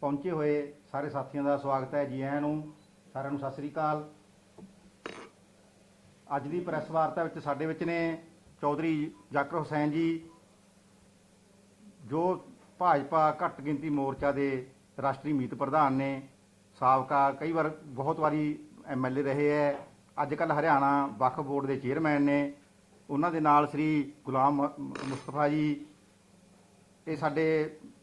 पहुंचे हुए सारे साथियों का स्वागत है। जी आयां नूं सारिਆਂ ਨੂੰ सत श्री अकाल। अज की प्रैस वार्ता विच साडे विच ने चौधरी जाकिर हुसैन जी, जो भाजपा घट गिनती मोर्चा के राष्ट्रीय मीत प्रधान ने, साबका कई बार बहुत बारी MLA रहे है, अजकल हरियाणा वक्फ बोर्ड के चेयरमैन ने। उन्हों के नाल श्री गुलाम मुस्तफा जी, ये साडे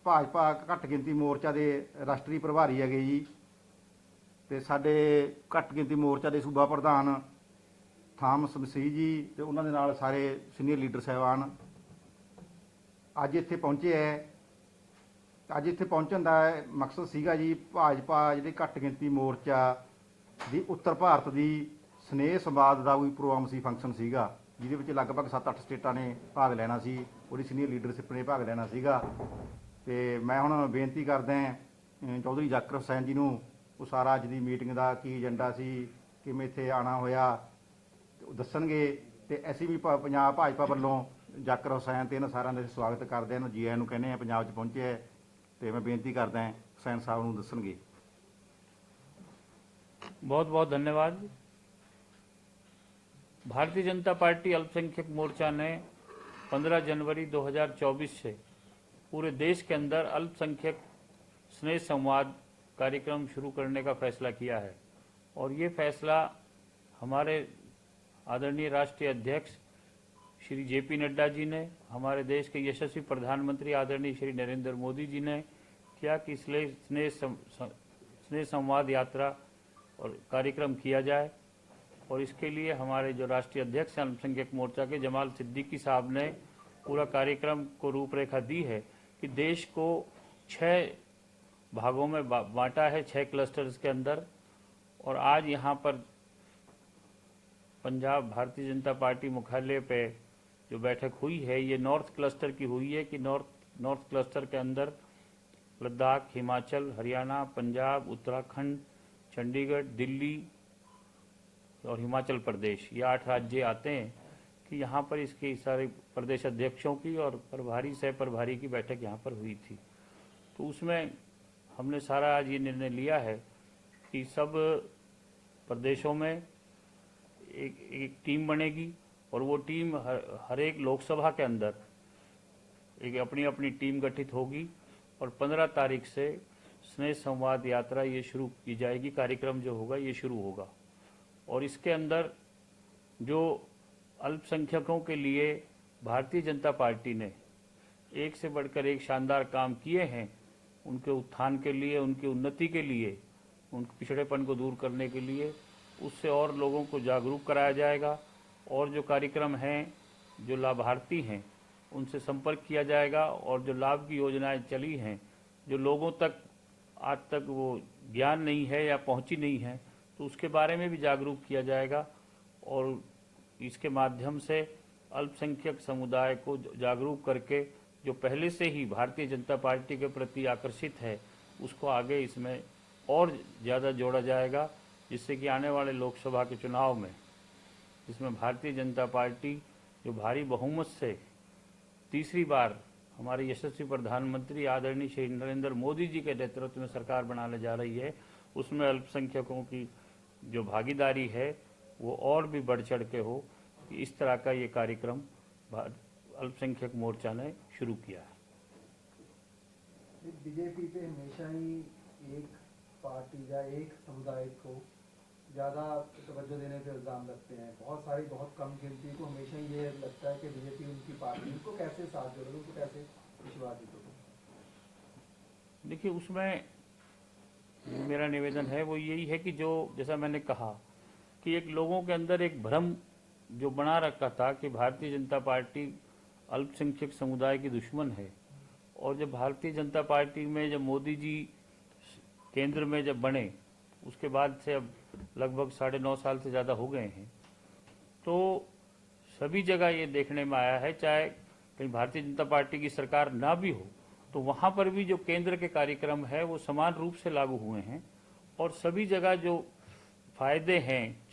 भाजपा घट गिनती मोर्चा के राष्ट्रीय प्रभारी है जी, तो साडे घट गिनती मोर्चा के सूबा प्रधान थामस मसीह जी, तो उन्होंने नाल सारे सीनियर लीडर साहबान अज इत्थे पहुँचे है। अज इत्थे पहुँचण का मकसद सीगा जी, भाजपा जी घट गिनती मोर्चा की उत्तर भारत की स्नेह संवाद का कोई प्रोग्राम सी, फंक्शन सीगा, जिहदे विच लगभग 7-8 स्टेटां ने भाग लैना सी, उहदी सीनियर लीडरशिप ने भाग लैना सीगा। ते मैं हुण बेनती करदा चौधरी जाकिर हुसैन जी नूं, वो सारा अज की मीटिंग का की एजेंडा सी, किवें इत्थे आना होया दस्सणगे। ते असीं भी पंजाब भाजपा वल्लों जाकिर हुसैन ते इन्हां सारिਆਂ ਦਾ स्वागत करदे हैं, जी आयां नूं कहने हैं, पंजाब 'च पहुंचे है। तो मैं बेनती करदा हुसैन साहब नूं दस्सणगे। बहुत बहुत धन्यवाद। भारतीय जनता पार्टी अल्पसंख्यक मोर्चा ने 15 जनवरी 2024 से पूरे देश के अंदर अल्पसंख्यक स्नेह संवाद कार्यक्रम शुरू करने का फैसला किया है। और ये फैसला हमारे आदरणीय राष्ट्रीय अध्यक्ष श्री JP नड्डा जी ने, हमारे देश के यशस्वी प्रधानमंत्री आदरणीय श्री नरेंद्र मोदी जी ने किया कि स्नेह संवाद यात्रा और कार्यक्रम किया जाए। और इसके लिए हमारे जो राष्ट्रीय अध्यक्ष अल्पसंख्यक मोर्चा के जमाल सिद्दीकी साहब ने पूरा कार्यक्रम को रूपरेखा दी है कि देश को 6 भागों में बांटा है, 6 क्लस्टर्स के अंदर। और आज यहाँ पर पंजाब भारतीय जनता पार्टी मुख्यालय पे जो बैठक हुई है, ये नॉर्थ क्लस्टर की हुई है कि नॉर्थ क्लस्टर के अंदर लद्दाख, हिमाचल, हरियाणा, पंजाब, उत्तराखंड, चंडीगढ़, दिल्ली और हिमाचल प्रदेश, ये 8 राज्य आते हैं कि यहाँ पर इसके सारे प्रदेश अध्यक्षों की और प्रभारी सह प्रभारी की बैठक यहाँ पर हुई थी। तो उसमें हमने सारा आज ये निर्णय लिया है कि सब प्रदेशों में एक टीम बनेगी और वो टीम हर एक लोकसभा के अंदर एक अपनी अपनी टीम गठित होगी और 15 तारीख से स्नेह संवाद यात्रा ये शुरू की जाएगी। कार्यक्रम जो होगा ये शुरू होगा और इसके अंदर जो अल्पसंख्यकों के लिए भारतीय जनता पार्टी ने एक से बढ़कर एक शानदार काम किए हैं, उनके उत्थान के लिए, उनकी उन्नति के लिए, उनके पिछड़ेपन को दूर करने के लिए, उससे और लोगों को जागरूक कराया जाएगा। और जो कार्यक्रम हैं, जो लाभार्थी हैं, उनसे संपर्क किया जाएगा और जो लाभ की योजनाएं चली हैं, जो लोगों तक आज तक वो ज्ञान नहीं है या पहुंची नहीं है, तो उसके बारे में भी जागरूक किया जाएगा। और इसके माध्यम से अल्पसंख्यक समुदाय को जागरूक करके जो पहले से ही भारतीय जनता पार्टी के प्रति आकर्षित है, उसको आगे इसमें और ज़्यादा जोड़ा जाएगा, जिससे कि आने वाले लोकसभा के चुनाव में, जिसमें भारतीय जनता पार्टी जो भारी बहुमत से तीसरी बार हमारे यशस्वी प्रधानमंत्री आदरणीय श्री नरेंद्र मोदी जी के नेतृत्व में सरकार बनाने जा रही है, उसमें अल्पसंख्यकों की जो भागीदारी है वो और भी बढ़ चढ़ के हो। इस तरह का ये कार्यक्रम अल्पसंख्यक मोर्चा ने शुरू किया है। बीजेपी पे हमेशा ही एक पार्टी या एक समुदाय को ज़्यादा तवज्जो देने पे इल्ज़ाम लगते हैं। बहुत कम गिनती को हमेशा ये लगता है कि बीजेपी उनकी पार्टी, उनको कैसे साथ जोड़े, उनको कैसे विश्वास दे। देखिए, उसमें मेरा निवेदन है वो यही है कि जो जैसा मैंने कहा कि एक लोगों के अंदर एक भ्रम जो बना रखा था कि भारतीय जनता पार्टी अल्पसंख्यक समुदाय की दुश्मन है। और जब भारतीय जनता पार्टी में जब मोदी जी केंद्र में जब बने, उसके बाद से अब लगभग 9.5 साल से ज़्यादा हो गए हैं, तो सभी जगह ये देखने में आया है, चाहे कहीं भारतीय जनता पार्टी की सरकार ना भी हो, तो वहाँ पर भी जो केंद्र के कार्यक्रम है वो समान रूप से लागू हुए हैं। और सभी जगह जो फायदे हैं,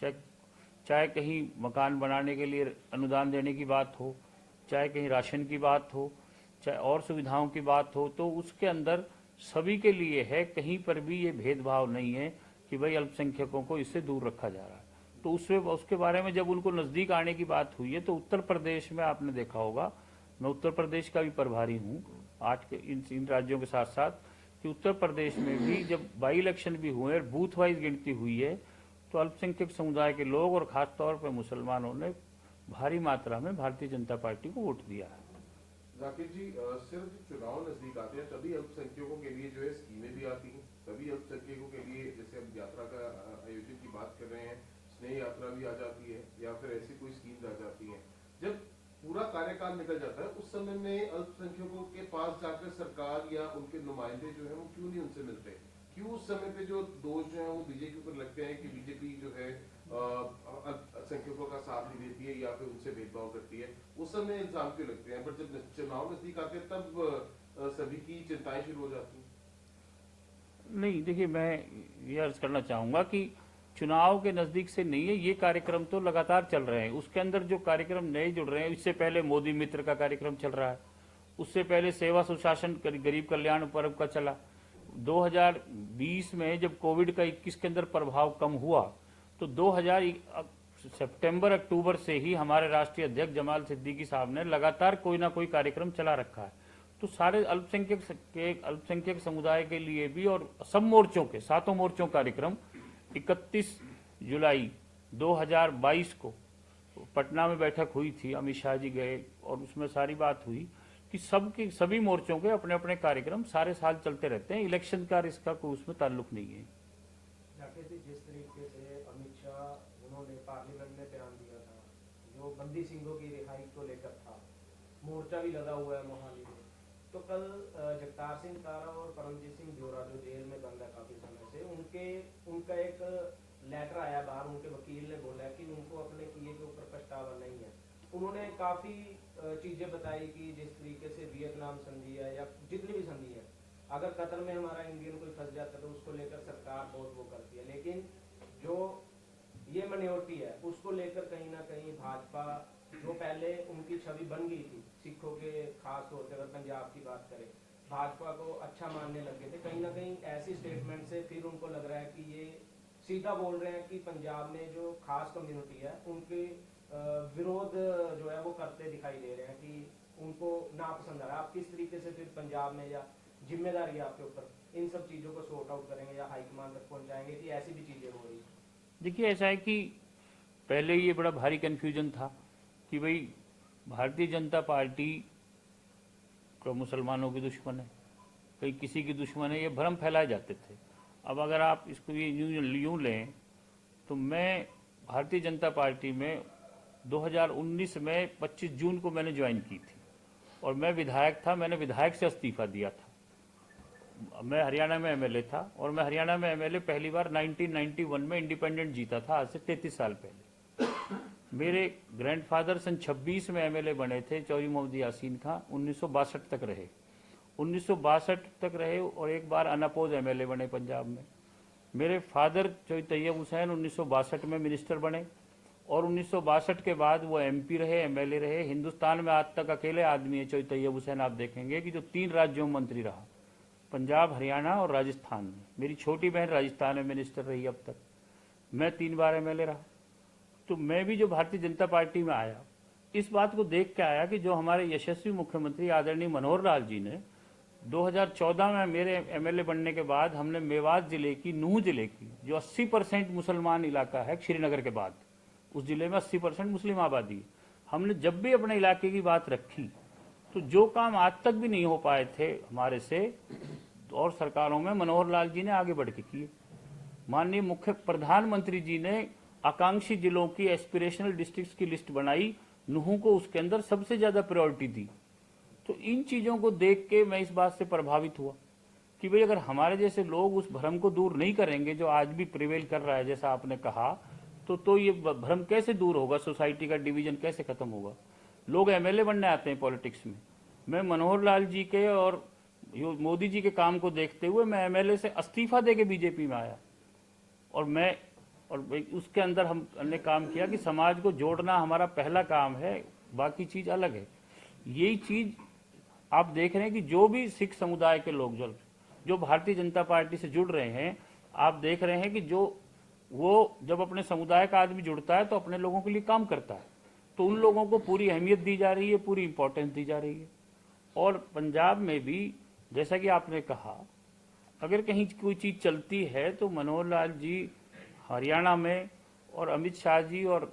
चाहे कहीं मकान बनाने के लिए अनुदान देने की बात हो, चाहे कहीं राशन की बात हो, चाहे और सुविधाओं की बात हो, तो उसके अंदर सभी के लिए है, कहीं पर भी ये भेदभाव नहीं है कि भाई अल्पसंख्यकों को इससे दूर रखा जा रहा है। तो उसके बारे में जब उनको नज़दीक आने की बात हुई है, तो उत्तर प्रदेश में आपने देखा होगा, मैं उत्तर प्रदेश का भी प्रभारी हूँ आज के इन राज्यों के साथ साथ, कि उत्तर प्रदेश में भी जब बाई इलेक्शन भी हुए और बूथ वाइज गिनती हुई है, तो अल्पसंख्यक समुदाय के लोग और खासतौर पर मुसलमानों ने भारी मात्रा में भारतीय जनता पार्टी को वोट दिया है। जाकिर जी, सिर्फ चुनाव नजदीक आते हैं तभी अल्पसंख्यकों के लिए जो है स्कीमें भी आती हैं, तभी अल्पसंख्यकों के लिए जैसे अब यात्रा का आयोजन की बात कर रहे हैं, स्नेह यात्रा भी आ जाती है या फिर ऐसी कोई स्कीम आ जाती है। जब पूरा कार्यकाल निकल जाता है उस समय में अल्पसंख्यकों के पास जाकर सरकार या उनके नुमाइंदे जो है वो क्यों नहीं उनसे मिलते? क्यों उस समय पे जो दोष जो है वो बीजेपी पर लगते हैं कि बीजेपी जो है अल्पसंख्यकों का साथ नहीं देती है या फिर उनसे भेदभाव करती है? उस समय इल्जाम क्यों लगते हैं, पर जब चुनाव नजदीक आते हैं तब सभी की चिंताएं शुरू हो जाती हैं? नहीं, देखिए, मैं ये अर्ज करना चाहूँगा कि चुनाव के नज़दीक से नहीं है, ये कार्यक्रम तो लगातार चल रहे हैं। उसके अंदर जो कार्यक्रम नए जुड़ रहे हैं, इससे पहले मोदी मित्र का कार्यक्रम चल रहा है, उससे पहले सेवा सुशासन गरीब कल्याण पर्व का चला। 2020 में जब कोविड का 21 के अंदर प्रभाव कम हुआ, तो 2000 सितंबर अक्टूबर से ही हमारे राष्ट्रीय अध्यक्ष जमाल सिद्दीकी साहब ने लगातार कोई ना कोई कार्यक्रम चला रखा है। तो सारे अल्पसंख्यक समुदाय के लिए भी और सब मोर्चों के, सातों मोर्चों कार्यक्रम 31 जुलाई 2022 को पटना में बैठक हुई थी, अमित शाह जी गए और उसमें सारी बात हुई कि सभी मोर्चों के अपने अपने कार्यक्रम सारे साल चलते रहते हैं। इलेक्शन का इसका कोई उसमें ताल्लुक नहीं है। जाकिर जी, जिस तरीके से अमित शाह उन्होंने पार्लियामेंट में बयान दिया था, जो बंदी सिंहों की रिहाई को लेकर था, मोर्चा भी लगा हुआ है मोहाली में, तो कल जगतार सिंह तारा और परमजीत सिंह ब्योरा जो जेल में बंद है काफी समय से, उनका एक लेटर आया बाहर, उनके वकील ने बोला कि उनको अपने किए के ऊपर पछतावा नहीं है। उन्होंने काफी चीजें बताई कि जिस तरीके से वियतनाम संधि है या जितनी भी संधि है, अगर कतर में हमारा इंडियन कोई फंस जाता है तो उसको लेकर सरकार बहुत वो करती है, लेकिन जो ये माइनॉरिटी है उसको लेकर कहीं ना कहीं भाजपा, जो पहले उनकी छवि बन गई थी सिखों के खास तौर से, अगर पंजाब की बात करें, भाजपा को अच्छा मानने लग गए थे। कहीं ना कहीं ऐसी स्टेटमेंट से फिर उनको लग रहा है कि ये सीधा बोल रहे हैं कि पंजाब में जो खास कम्युनिटी है उनके विरोध जो है वो करते दिखाई दे रहे हैं कि उनको नापसंद आ रहा है। आप किस तरीके से फिर पंजाब में, या जिम्मेदारी आपके ऊपर, इन सब चीजों को सॉर्ट आउट करेंगे या हाईकमान तक पहुंचाएंगे कि ऐसी भी चीजें हो रही है? देखिए, ऐसा है कि पहले ये बड़ा भारी कन्फ्यूजन था कि भाई भारतीय जनता पार्टी का मुसलमानों की दुश्मन है, कहीं किसी की दुश्मन है, ये भ्रम फैलाए जाते थे। अब अगर आप इसको ये यूँ लें तो मैं भारतीय जनता पार्टी में 2019 में 25 जून को मैंने ज्वाइन की थी और मैं विधायक था, मैंने विधायक से इस्तीफा दिया था। मैं हरियाणा में एमएलए था और मैं हरियाणा में एमएलए पहली बार 1991 में इंडिपेंडेंट जीता था, आज से 33 साल पहले। मेरे ग्रैंडफादर सन 26 में एमएलए बने थे, चौधरी मोहम्मद यासीन खां, 1962 तक रहे, 1962 तक रहे और एक बार अनअपोज एमएलए बने पंजाब में। मेरे फादर चौधरी तैयब हुसैन 1962 में मिनिस्टर बने और 1962 के बाद वो एमपी रहे, एमएलए रहे। हिंदुस्तान में आज तक अकेले आदमी है चौधरी तैयब हुसैन, आप देखेंगे कि जो 3 राज्यों में मंत्री रहा, पंजाब, हरियाणा और राजस्थान में। मेरी छोटी बहन राजस्थान में मिनिस्टर रही अब तक, मैं 3 बार एमएलए रहा। तो मैं भी जो भारतीय जनता पार्टी में आया, इस बात को देख के आया कि जो हमारे यशस्वी मुख्यमंत्री आदरणीय मनोहर लाल जी ने 2014 में मेरे एमएलए बनने के बाद हमने मेवात जिले की, नूह जिले की, जो 80% मुसलमान इलाका है श्रीनगर के बाद, उस जिले में 80% मुस्लिम आबादी है, हमने जब भी अपने इलाके की बात रखी तो जो काम आज तक भी नहीं हो पाए थे हमारे से और सरकारों में, मनोहर लाल जी ने आगे बढ़ के किए। माननीय मुख्य प्रधानमंत्री जी ने आकांक्षी जिलों की, एस्पिरेशनल डिस्ट्रिक्ट्स की लिस्ट बनाई, नूह को उसके अंदर सबसे ज्यादा प्रायोरिटी दी। तो इन चीजों को देख के मैं इस बात से प्रभावित हुआ कि भाई अगर हमारे जैसे लोग उस भ्रम को दूर नहीं करेंगे जो आज भी प्रिवेल कर रहा है, जैसा आपने कहा, तो ये भ्रम कैसे दूर होगा, सोसाइटी का डिवीजन कैसे खत्म होगा। लोग एमएलए बनने आते हैं पॉलिटिक्स में। मैं मनोहर लाल जी के और मोदी जी के काम को देखते हुए मैं एमएलए से इस्तीफा देके बीजेपी में आया और उसके अंदर हमने काम किया कि समाज को जोड़ना हमारा पहला काम है, बाकी चीज अलग है। यही चीज आप देख रहे हैं कि जो भी सिख समुदाय के लोग, जो जो भारतीय जनता पार्टी से जुड़ रहे हैं, आप देख रहे हैं कि जो वो जब अपने समुदाय का आदमी जुड़ता है तो अपने लोगों के लिए काम करता है, तो उन लोगों को पूरी अहमियत दी जा रही है, पूरी इंपॉर्टेंस दी जा रही है। और पंजाब में भी जैसा कि आपने कहा, अगर कहीं कोई चीज़ चलती है तो मनोहर लाल जी हरियाणा में और अमित शाह जी और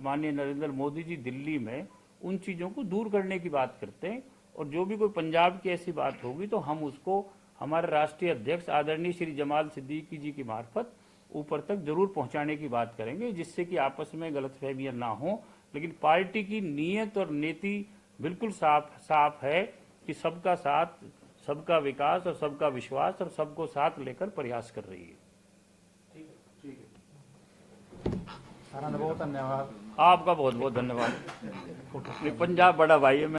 माननीय नरेंद्र मोदी जी दिल्ली में उन चीज़ों को दूर करने की बात करते हैं। और जो भी कोई पंजाब की ऐसी बात होगी तो हम उसको हमारे राष्ट्रीय अध्यक्ष आदरणीय श्री जमाल सिद्दीकी जी की मार्फत ऊपर तक जरूर पहुंचाने की बात करेंगे, जिससे कि आपस में गलतफहमियां ना हो। लेकिन पार्टी की नीयत और नीति बिल्कुल साफ है कि सबका साथ, सबका विकास और सबका विश्वास और सबको साथ लेकर प्रयास कर रही है। ठीक है। सारा बहुत धन्यवाद। आपका बहुत बहुत धन्यवाद। पंजाब बड़ा भाई है।